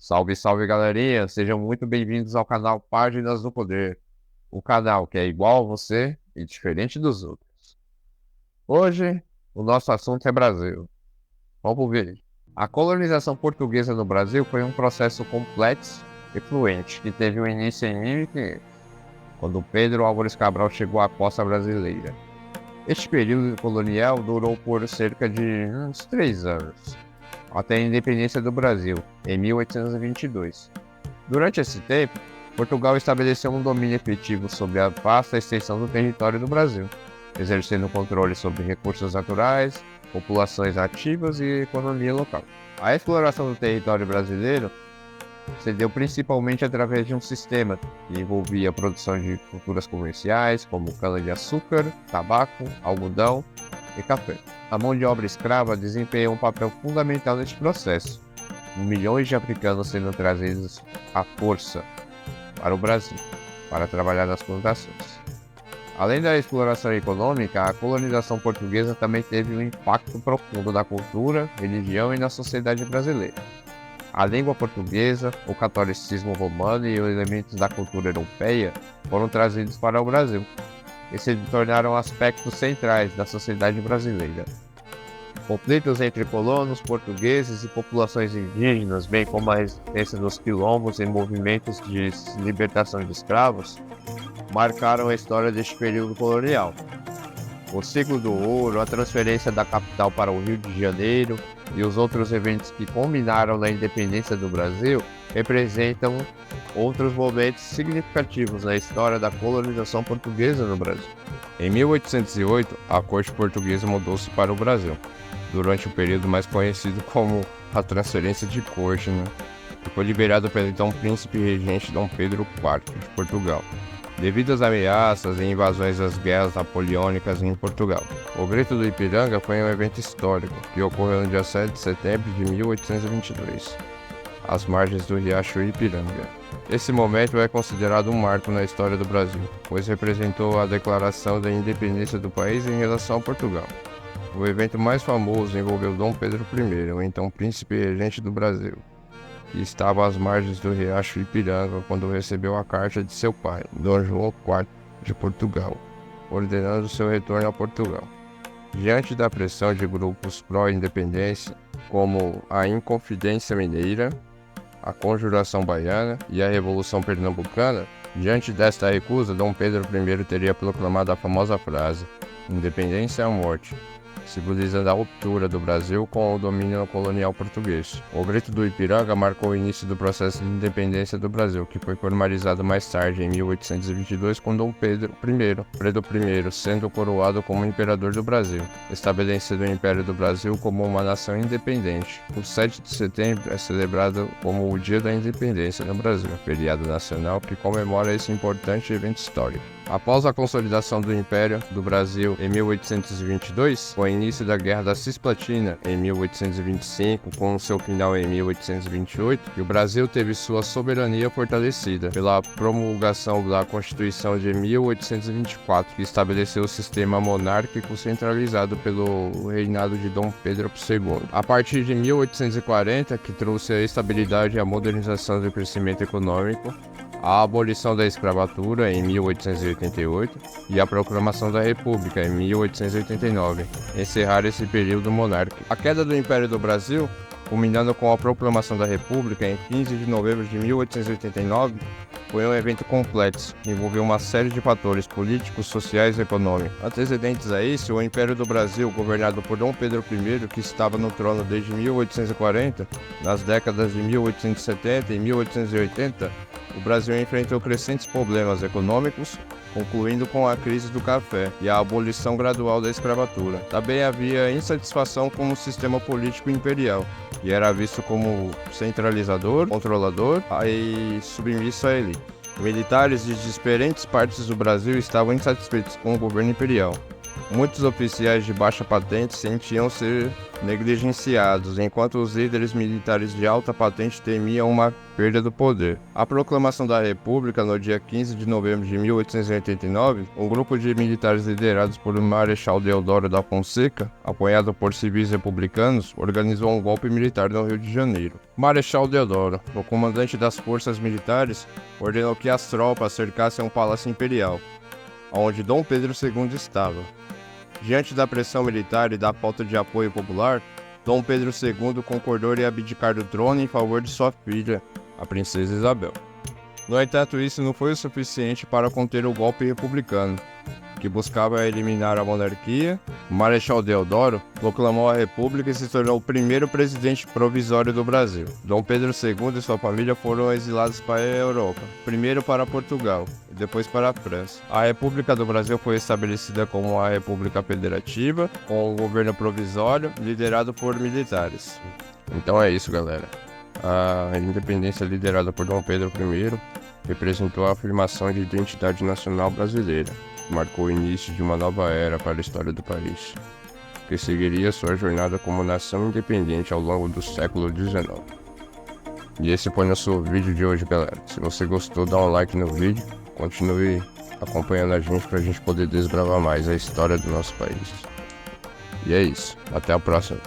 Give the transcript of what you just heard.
Salve, salve galerinha, sejam muito bem-vindos ao canal Páginas do Poder, o canal que é igual a você e diferente dos outros. Hoje, o nosso assunto é Brasil. Vamos ver. A colonização portuguesa no Brasil foi um processo complexo e fluente que teve um início em 1500, quando Pedro Álvares Cabral chegou à costa brasileira. Este período colonial durou por cerca de uns 3 anos, até a independência do Brasil, em 1822. Durante esse tempo, Portugal estabeleceu um domínio efetivo sobre a vasta extensão do território do Brasil, exercendo controle sobre recursos naturais, populações ativas e economia local. A exploração do território brasileiro se deu principalmente através de um sistema que envolvia a produção de culturas comerciais, como cana-de-açúcar, tabaco, algodão e café. A mão de obra escrava desempenhou um papel fundamental neste processo, com milhões de africanos sendo trazidos à força para o Brasil, para trabalhar nas plantações. Além da exploração econômica, a colonização portuguesa também teve um impacto profundo na cultura, religião e na sociedade brasileira. A língua portuguesa, o catolicismo romano e os elementos da cultura europeia foram trazidos para o Brasil e se tornaram aspectos centrais da sociedade brasileira. Conflitos entre colonos portugueses e populações indígenas, bem como a resistência dos quilombos e movimentos de libertação de escravos, marcaram a história deste período colonial. O ciclo do ouro, a transferência da capital para o Rio de Janeiro e os outros eventos que culminaram na independência do Brasil representam outros momentos significativos na história da colonização portuguesa no Brasil. Em 1808, a corte portuguesa mudou-se para o Brasil, durante o período mais conhecido como a transferência de corte, que foi liberado pelo então príncipe regente Dom Pedro IV de Portugal, devido às ameaças e invasões das guerras napoleônicas em Portugal. O Grito do Ipiranga foi um evento histórico que ocorreu no dia 7 de setembro de 1822, às margens do riacho Ipiranga. Esse momento é considerado um marco na história do Brasil, pois representou a declaração da independência do país em relação a Portugal. O evento mais famoso envolveu Dom Pedro I, o então príncipe regente do Brasil, que estava às margens do riacho Ipiranga quando recebeu a carta de seu pai, Dom João IV de Portugal, ordenando seu retorno a Portugal. Diante da pressão de grupos pró-independência, como a Inconfidência Mineira, a Conjuração Baiana e a Revolução Pernambucana, diante desta recusa, Dom Pedro I teria proclamado a famosa frase: "Independência à morte", simbolizando a ruptura do Brasil com o domínio colonial português. O Grito do Ipiranga marcou o início do processo de independência do Brasil, que foi formalizado mais tarde, em 1822, com Dom Pedro I sendo coroado como imperador do Brasil, estabelecendo o Império do Brasil como uma nação independente. O 7 de setembro é celebrado como o Dia da Independência no Brasil, feriado nacional que comemora esse importante evento histórico. Após a consolidação do Império do Brasil em 1822, com o início da Guerra da Cisplatina em 1825, com seu final em 1828, e o Brasil teve sua soberania fortalecida pela promulgação da Constituição de 1824, que estabeleceu o sistema monárquico centralizado pelo reinado de Dom Pedro II. A partir de 1840, que trouxe a estabilidade e a modernização do crescimento econômico, a abolição da escravatura em 1888 e a proclamação da República em 1889 encerraram esse período monárquico. A queda do Império do Brasil, culminando com a proclamação da República em 15 de novembro de 1889, foi um evento complexo, que envolveu uma série de fatores políticos, sociais e econômicos. Antecedentes a isso, o Império do Brasil, governado por Dom Pedro I, que estava no trono desde 1840, nas décadas de 1870 e 1880, o Brasil enfrentou crescentes problemas econômicos, concluindo com a crise do café e a abolição gradual da escravatura. Também havia insatisfação com o sistema político imperial, que era visto como centralizador, controlador e submisso à elite. Militares de diferentes partes do Brasil estavam insatisfeitos com o governo imperial, Muitos oficiais de baixa patente sentiam ser negligenciados, enquanto os líderes militares de alta patente temiam uma perda do poder. A proclamação da República, no dia 15 de novembro de 1889, um grupo de militares liderados por Marechal Deodoro da Fonseca, apoiado por civis republicanos, organizou um golpe militar no Rio de Janeiro. Marechal Deodoro, o comandante das forças militares, ordenou que as tropas cercassem um palácio imperial, onde Dom Pedro II estava. Diante da pressão militar e da falta de apoio popular, Dom Pedro II concordou em abdicar do trono em favor de sua filha, a princesa Isabel. No entanto, isso não foi o suficiente para conter o golpe republicano, que buscava eliminar a monarquia. O Marechal Deodoro proclamou a República e se tornou o primeiro presidente provisório do Brasil. Dom Pedro II e sua família foram exilados para a Europa, primeiro para Portugal e depois para a França. A República do Brasil foi estabelecida como uma república federativa, com um governo provisório liderado por militares. Então é isso, galera. A independência liderada por Dom Pedro I representou a afirmação de identidade nacional brasileira, que marcou o início de uma nova era para a história do país, que seguiria sua jornada como nação independente ao longo do século XIX. E esse foi nosso vídeo de hoje, galera. Se você gostou, dá um like no vídeo, continue acompanhando a gente para a gente poder desbravar mais a história do nosso país. E é isso, até a próxima.